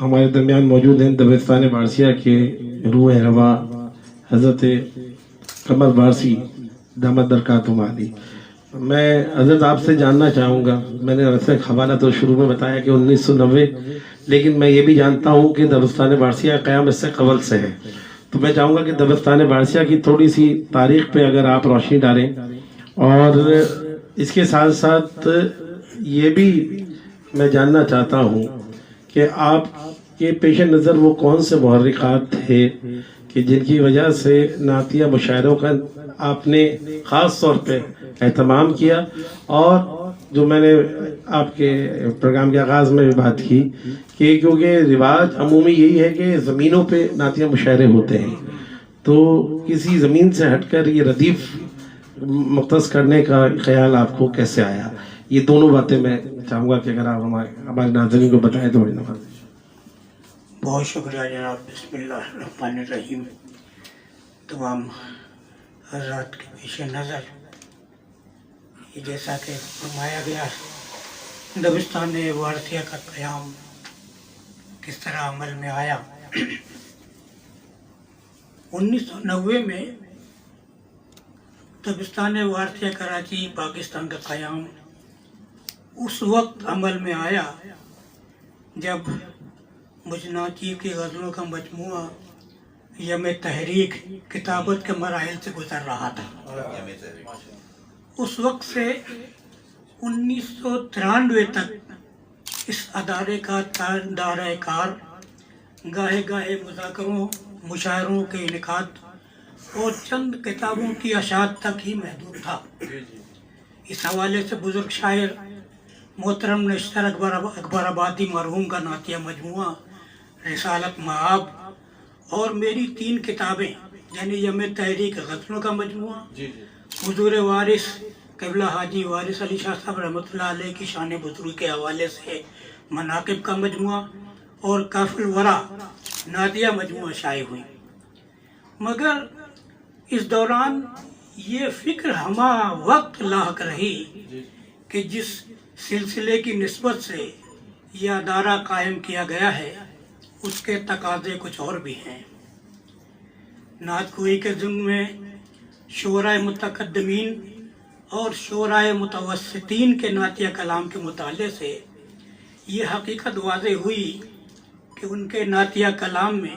ہمارے درمیان موجود ہیں دبستان بارسیہ کے روح روا حضرت قمر بارسی دامت برکاتہم عالی۔ میں حضرت آپ سے جاننا چاہوں گا، میں نے ویسے حوالہ تو شروع میں بتایا کہ 1990، لیکن میں یہ بھی جانتا ہوں کہ دبستان بارسیہ قیام اس سے قبل سے ہے، تو میں چاہوں گا کہ دبستان بارسیہ کی تھوڑی سی تاریخ پہ اگر آپ روشنی ڈالیں، اور اس کے ساتھ ساتھ یہ بھی میں جاننا چاہتا ہوں کہ آپ کے پیش نظر وہ کون سے محرکات تھے کہ جن کی وجہ سے نعتیہ مشاعروں کا آپ نے خاص طور پہ اہتمام کیا، اور جو میں نے آپ کے پروگرام کے آغاز میں بھی بات کی کہ کیونکہ رواج عمومی یہی ہے کہ زمینوں پہ نعتیہ مشاعرے ہوتے ہیں، تو کسی زمین سے ہٹ کر یہ ردیف مختص کرنے کا خیال آپ کو کیسے آیا؟ یہ دونوں باتیں میں چاہوں گا کہ اگر آپ ہمارے ناظرین کو بتائیں تو بڑی نوازش۔ بہت شکریہ جناب۔ بسم اللہ الرحمن الرحیم۔ تمام حضرات کے پیش نظر یہ جیسا کہ فرمایا گیا دبستان وارثیہ کا قیام کس طرح عمل میں آیا۔ 1990 میں دبستان وارثیہ کراچی پاکستان کا قیام اس وقت عمل میں آیا جب مجنا چیف کی غزلوں کا مجموعہ یم تحریک کتابت کے مراحل سے گزر رہا تھا۔ اس وقت سے 1993 تک اس ادارے کا دائرہ کار گاہے گاہے مذاکروں، مشاعروں کے انعقاد اور چند کتابوں کی اشاعت تک ہی محدود تھا۔ اس حوالے سے بزرگ شاعر محترم نشتر اکبر آبادی مرحوم کا نعتیہ مجموعہ رسالت معاب اور میری 3 کتابیں یعنی یم تحریک غزلوں کا مجموعہ، حضور وارث قبلہ حاجی وارث علی شاہ صاحب رحمۃ اللہ علیہ کی شان بزرگ کے حوالے سے مناقب کا مجموعہ اور کاف الورا نعتیہ مجموعہ شائع ہوئی، مگر اس دوران یہ فکر ہمہ وقت لاحق رہی کہ جس سلسلے کی نسبت سے یہ ادارہ قائم کیا گیا ہے اس کے تقاضے کچھ اور بھی ہیں۔ نعت گوئی کے ضمن میں شعراء متقدمین اور شعراء متوسطین کے نعتیہ کلام کے مطالعے سے یہ حقیقت واضح ہوئی کہ ان کے نعتیہ کلام میں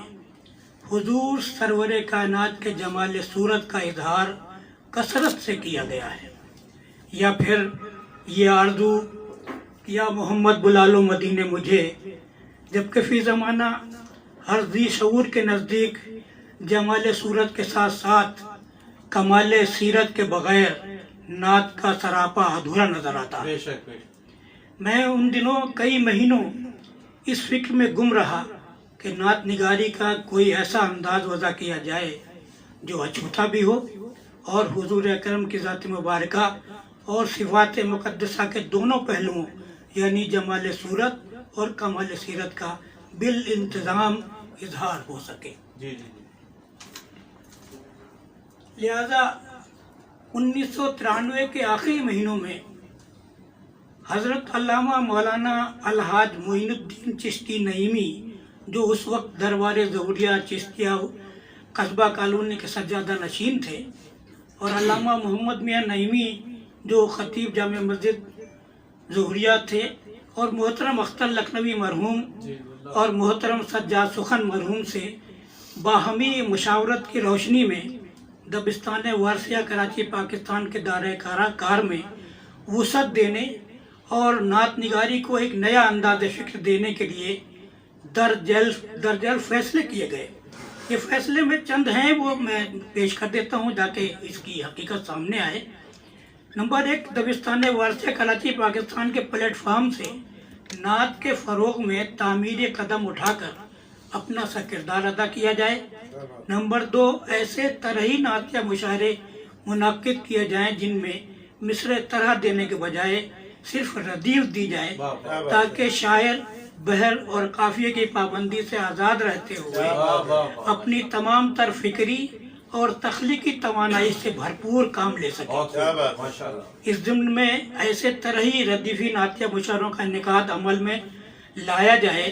حضور سرور کائنات کے جمال صورت کا اظہار کثرت سے کیا گیا ہے، یا پھر یہ آرزو یا محمد بلا لو مدینے مجھے، جبکہ فی زمانہ ہر ذی شعور کے نزدیک جمال صورت کے ساتھ ساتھ کمال سیرت کے بغیر نعت کا سراپا ادھورا نظر آتا ہے۔ میں ان دنوں کئی مہینوں اس فکر میں گم رہا کہ نعت نگاری کا کوئی ایسا انداز وضع کیا جائے جو اچھوتا بھی ہو اور حضور اکرم کی ذات مبارکہ اور صفات مقدسہ کے دونوں پہلوؤں یعنی جمال صورت اور کمال سیرت کا بالانتظام اظہار ہو سکے۔ لہذا 1993 کے آخری مہینوں میں حضرت علامہ مولانا الحاج معین الدین چشتی نعیمی جو اس وقت دربار ظہوریہ چشتیہ قصبہ کالونی کے سجادہ نشین تھے، اور علامہ محمد میاں نعیمی جو خطیب جامع مسجد ظہوریہ تھے، اور محترم اختر لکھنوی مرحوم اور محترم سجاد سخن مرحوم سے باہمی مشاورت کی روشنی میں دبستان وارثیہ کراچی پاکستان کے دائرہ کار میں وسعت دینے اور نعت نگاری کو ایک نیا انداز فکر دینے کے لیے درجل فیصلے کیے گئے۔ یہ فیصلے میں چند ہیں، وہ میں پیش کر دیتا ہوں تاکہ اس کی حقیقت سامنے آئے۔ نمبر 1، دبستان وارثیہ کراچی پاکستان کے پلیٹ فارم سے نعت کے فروغ میں تعمیری قدم اٹھا کر اپنا سا کردار ادا کیا جائے۔ نمبر 2، ایسے طرحی نعتیہ مشاعرے منعقد کیے جائیں جن میں مصرع طرح دینے کے بجائے صرف ردیف دی جائے تاکہ شاعر بحر اور قافیے کی پابندی سے آزاد رہتے ہوئے اپنی تمام تر فکری اور تخلیقی توانائی سے بھرپور کام لے سکے۔ اس ضمن میں ایسے طرحی ردیفی نعتیہ مشاعروں کا انعقاد عمل میں لایا جائے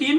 3,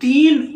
3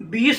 20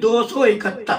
271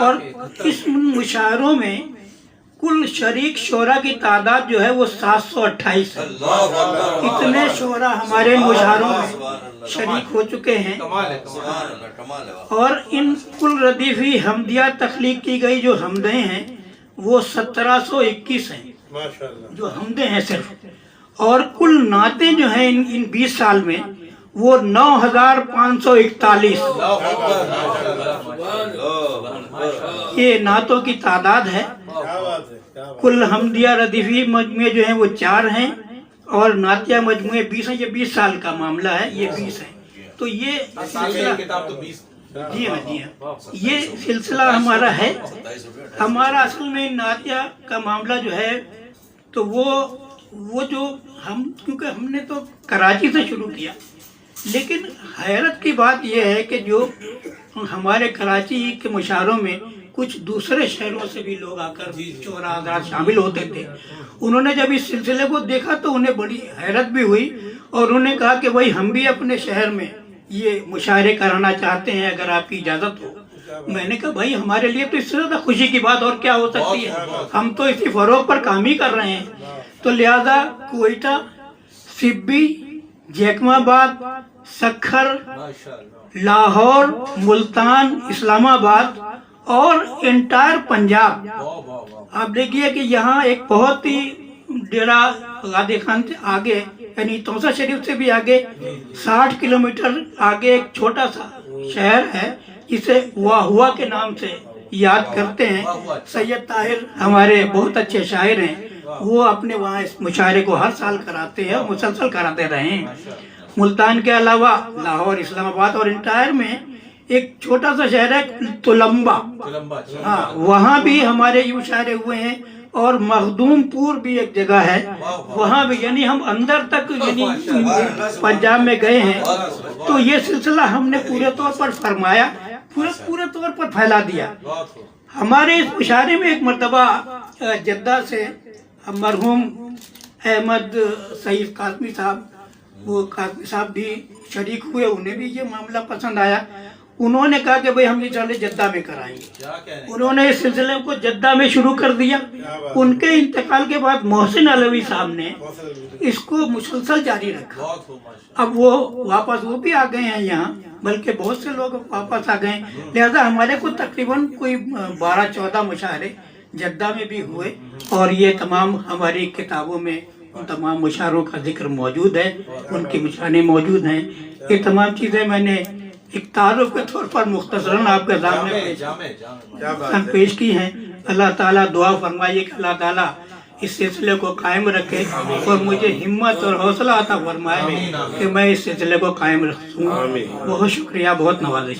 اور اس مشاعروں میں کل شریک شعراء کی تعداد جو ہے وہ 728 ہے. اتنے شعراء ہمارے مشاعروں میں شریک ہو چکے ہیں. اور ان کل ردیفی حمدیہ تخلیق کی گئی جو حمدیں ہیں وہ 1721 ہیں جو حمدیں ہیں صرف. اور کل نعتیں جو ہیں ان 20 سال میں وہ 9541 یہ نعتوں کی تعداد ہے. کل حمدیہ ردیفی مجموعے جو ہیں وہ 4 ہیں اور نعتیہ مجموعے 20 ہیں. یہ 20 سال کا معاملہ ہے، یہ 20 ہیں. تو یہ جی ہاں یہ سلسلہ ہمارا ہے. ہمارا اصل میں نعتیہ کا معاملہ جو ہے تو وہ جو کیونکہ ہم نے تو کراچی سے شروع کیا، لیکن حیرت کی بات یہ ہے کہ جو ہمارے کراچی کے مشاعروں میں کچھ دوسرے شہروں سے بھی لوگ آ کر شعراء حضرات شامل ہوتے تھے. انہوں نے جب اس سلسلے کو دیکھا تو انہیں بڑی حیرت بھی ہوئی اور انہوں نے کہا کہ بھائی ہم بھی اپنے شہر میں یہ مشاعرے کرانا چاہتے ہیں اگر آپ کی اجازت ہو. میں نے کہا بھائی ہمارے لیے تو اس سے زیادہ خوشی کی بات اور کیا ہو سکتی ہے، ہم تو اسی فروغ پر کام ہی کر رہے ہیں. تو لہذا کوئٹہ، سبی، جیکم آباد، سکھر، لاہور، ملتان، اسلام آباد اور انٹائر پنجاب، آپ دیکھیے کہ یہاں ایک بہت ہی ڈیرہ غادی خان سے آگے یعنی توسا شریف سے بھی آگے 60 کلومیٹر آگے ایک چھوٹا سا شہر ہے جسے واہوا کے نام سے یاد کرتے ہیں. سید طاہر ہمارے بہت اچھے شاعر ہیں، وہ اپنے وہاں اس مشاعرے کو ہر سال کراتے ہیں اور مسلسل کراتے رہے ہیں. ملتان کے علاوہ لاہور، اسلام آباد اور انٹائر میں ایک چھوٹا سا شہر ہے تلمبا، ہاں وہاں بھی ہمارے یہ مشاعرے ہوئے ہیں. اور مخدوم پور بھی ایک جگہ ہے، وہاں بھی یعنی ہم اندر تک یعنی پنجاب میں گئے ہیں. تو یہ سلسلہ ہم نے پورے طور پر فرمایا، پورے طور پر پھیلا دیا. ہمارے اس مشاعرے میں ایک مرتبہ جدہ سے مرحوم احمد سعید قاسمی صاحب، وہ قاسمی صاحب بھی شریک ہوئے، انہیں بھی یہ معاملہ پسند آیا. انہوں نے کہا کہ بھئی ہم انشاءاللہ جدہ میں کرائیں گے. انہوں نے اس سلسلے کو جدہ میں شروع کر دیا. ان کے انتقال کے بعد محسن علوی صاحب نے اس کو مسلسل جاری رکھا. اب وہ بھی آ گئے ہیں یہاں، بلکہ بہت سے لوگ واپس آ گئے ہیں. لہذا ہمارے کو تقریباً کوئی 12-14 مشاعرے جدہ میں بھی ہوئے اور یہ تمام ہماری کتابوں میں ان تمام مشاعروں کا ذکر موجود ہے، ان کی نشانے موجود ہیں. یہ تمام چیزیں میں نے ایک تعارف کے طور پر مختصراً آپ کے سامنے پیش کی ہیں. اللہ تعالیٰ دعا فرمائیے کہ اللہ تعالیٰ اس سلسلے کو قائم رکھے اور مجھے ہمت اور حوصلہ عطا فرمائے کہ میں اس سلسلے کو قائم رکھوں. بہت شکریہ، بہت نوازش.